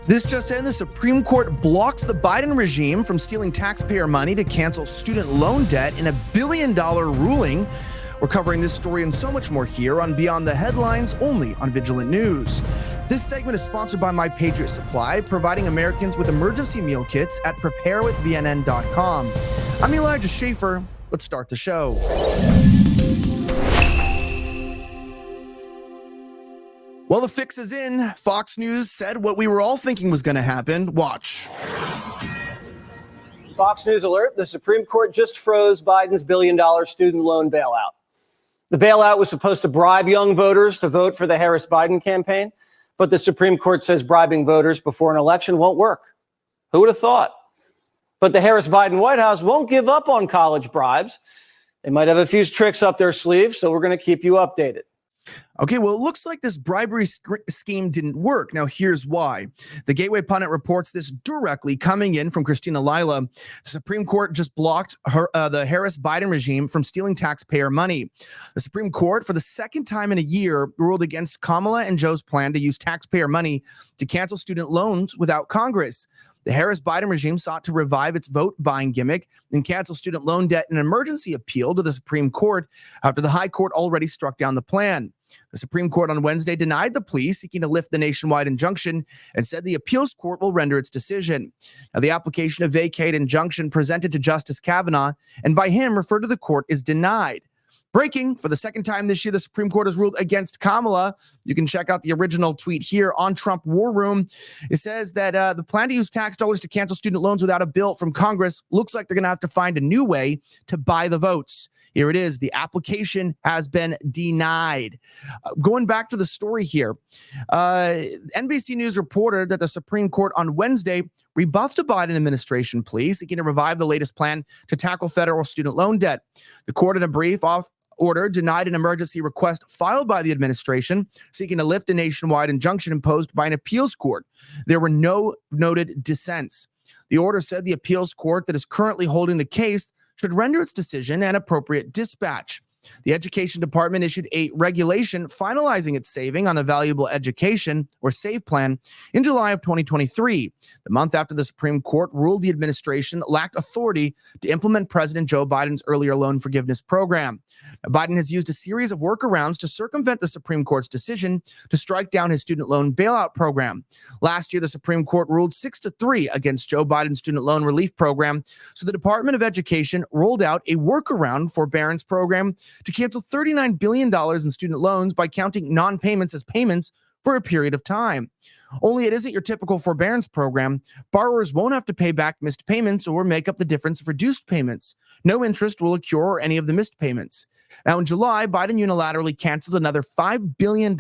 This just in, the Supreme Court blocks the Biden regime from stealing taxpayer money to cancel student loan debt in a billion-dollar ruling. We're covering this story and so much more here on Beyond the Headlines, only on Vigilant News. This segment is sponsored by My Patriot Supply, providing Americans with emergency meal kits at preparewithvnn.com. I'm Elijah Schaffer. Let's start the show. Well, the fix is in. Fox News said what we were all thinking was going to happen. Watch. Fox News alert. The Supreme Court just froze Biden's billion-dollar student loan bailout. The bailout was supposed to bribe young voters to vote for the Harris-Biden campaign, but the Supreme Court says bribing voters before an election won't work. Who would have thought? But the Harris-Biden White House won't give up on college bribes. They might have a few tricks up their sleeves, so we're going to keep you updated. Okay, well, it looks like this bribery scheme didn't work. Now, here's why. The Gateway Pundit reports this directly coming in from Christina Lila. The Supreme Court just blocked the Harris-Biden regime from stealing taxpayer money. The Supreme Court, for the second time in a year, ruled against Kamala and Joe's plan to use taxpayer money to cancel student loans without Congress. The Harris-Biden regime sought to revive its vote-buying gimmick and cancel student loan debt in an emergency appeal to the Supreme Court after the High Court already struck down the plan. The Supreme Court on Wednesday denied the plea, seeking to lift the nationwide injunction, and said the appeals court will render its decision. Now, the application to vacate injunction presented to Justice Kavanaugh, and by him referred to the court, is denied. Breaking, for the second time this year, the Supreme Court has ruled against Kamala. You can check out the original tweet here on Trump War Room. It says that the plan to use tax dollars to cancel student loans without a bill from Congress looks like they're going to have to find a new way to buy the votes. Here it is. The application has been denied. Going back to the story here, NBC News reported that the Supreme Court on Wednesday rebuffed a Biden administration plea seeking to revive the latest plan to tackle federal student loan debt. The court, in a brief order, denied an emergency request filed by the administration seeking to lift a nationwide injunction imposed by an appeals court. There were no noted dissents. The order said the appeals court that is currently holding the case should render its decision an appropriate dispatch. The Education Department issued a regulation finalizing its saving on the Valuable Education, or SAVE plan, in July of 2023, the month after the Supreme Court ruled the administration lacked authority to implement President Joe Biden's earlier loan forgiveness program. Now, Biden has used a series of workarounds to circumvent the Supreme Court's decision to strike down his student loan bailout program. Last year, the Supreme Court ruled 6-3 against Joe Biden's student loan relief program, so the Department of Education rolled out a workaround forbearance program to cancel $39 billion in student loans by counting non-payments as payments for a period of time. Only it isn't your typical forbearance program. Borrowers won't have to pay back missed payments or make up the difference of reduced payments. No interest will accrue any of the missed payments. Now, in July, Biden unilaterally canceled another $5 billion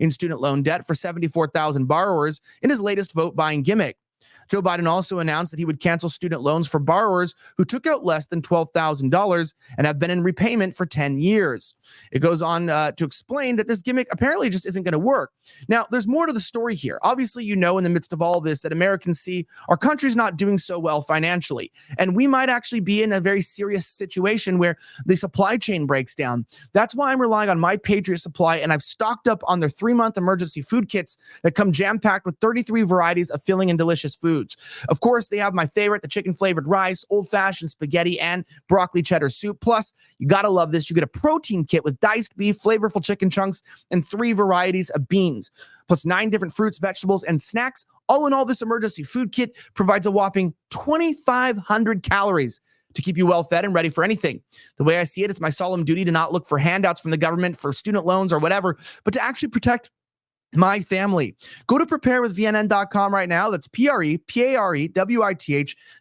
in student loan debt for 74,000 borrowers in his latest vote-buying gimmick. Joe Biden also announced that he would cancel student loans for borrowers who took out less than $12,000 and have been in repayment for 10 years. It goes on to explain that this gimmick apparently just isn't going to work. Now, there's more to the story here. Obviously, you know, in the midst of all of this, that Americans see our country's not doing so well financially, and we might actually be in a very serious situation where the supply chain breaks down. That's why I'm relying on My Patriot Supply, and I've stocked up on their 3-month emergency food kits that come jam-packed with 33 varieties of filling and delicious foods. Of course, they have my favorite, the chicken-flavored rice, old-fashioned spaghetti, and broccoli cheddar soup. Plus, you gotta love this. You get a protein kit with diced beef, flavorful chicken chunks, and 3 varieties of beans, plus 9 different fruits, vegetables, and snacks. All in all, this emergency food kit provides a whopping 2,500 calories to keep you well-fed and ready for anything. The way I see it, it's my solemn duty to not look for handouts from the government for student loans or whatever, but to actually protect my family. Go to preparewithvnn.com right now. That's PREPAREWITH,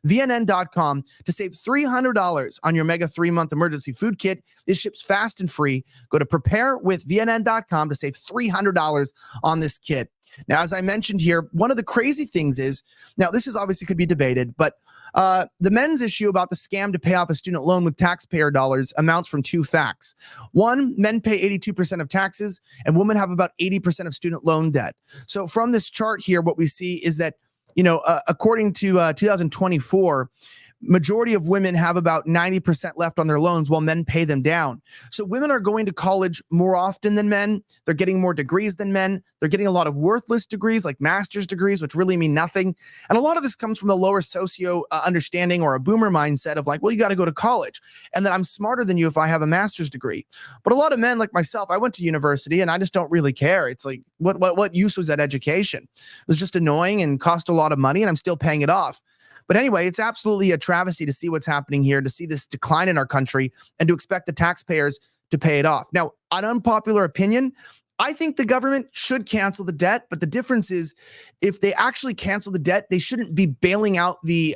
VNN.com, to save $300 on your mega 3-month emergency food kit. This ships fast and free. Go to preparewithvnn.com to save $300 on this kit. Now, as I mentioned here, one of the crazy things is, now this is obviously could be debated, but the men's issue about the scam to pay off a student loan with taxpayer dollars amounts from 2 facts. One, men pay 82% of taxes, and women have about 80% of student loan debt. So from this chart here, what we see is that, according to 2024, majority of women have about 90% left on their loans while men pay them down. So women are going to college more often than men. They're getting more degrees than men. They're getting a lot of worthless degrees like master's degrees, which really mean nothing. And a lot of this comes from the lower socio understanding or a boomer mindset of like, well, you got to go to college and that I'm smarter than you if I have a master's degree. But a lot of men like myself, I went to university and I just don't really care. It's like, what use was that education? It was just annoying and cost a lot of money and I'm still paying it off. But anyway, it's absolutely a travesty to see what's happening here, to see this decline in our country and to expect the taxpayers to pay it off. Now, an unpopular opinion, I think the government should cancel the debt, but the difference is if they actually cancel the debt, they shouldn't be bailing out the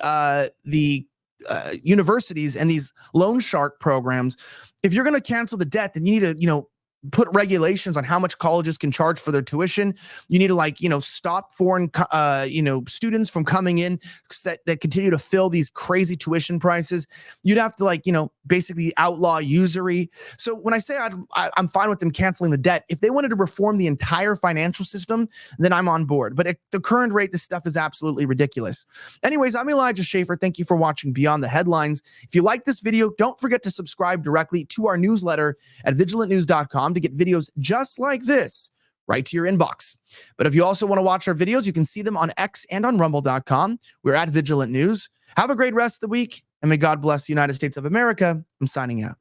universities and these loan shark programs. If you're going to cancel the debt, then you need to, put regulations on how much colleges can charge for their tuition. You need to stop foreign, students from coming in that continue to fill these crazy tuition prices. You'd have to basically outlaw usury. So when I say I'm fine with them canceling the debt, if they wanted to reform the entire financial system, then I'm on board. But at the current rate, this stuff is absolutely ridiculous. Anyways, I'm Elijah Schaffer. Thank you for watching Beyond the Headlines. If you like this video, don't forget to subscribe directly to our newsletter at vigilantnews.com to get videos just like this right to your inbox. But if you also want to watch our videos, you can see them on X and on rumble.com. We're at Vigilant News. Have a great rest of the week, and may God bless the United States of America. I'm signing out.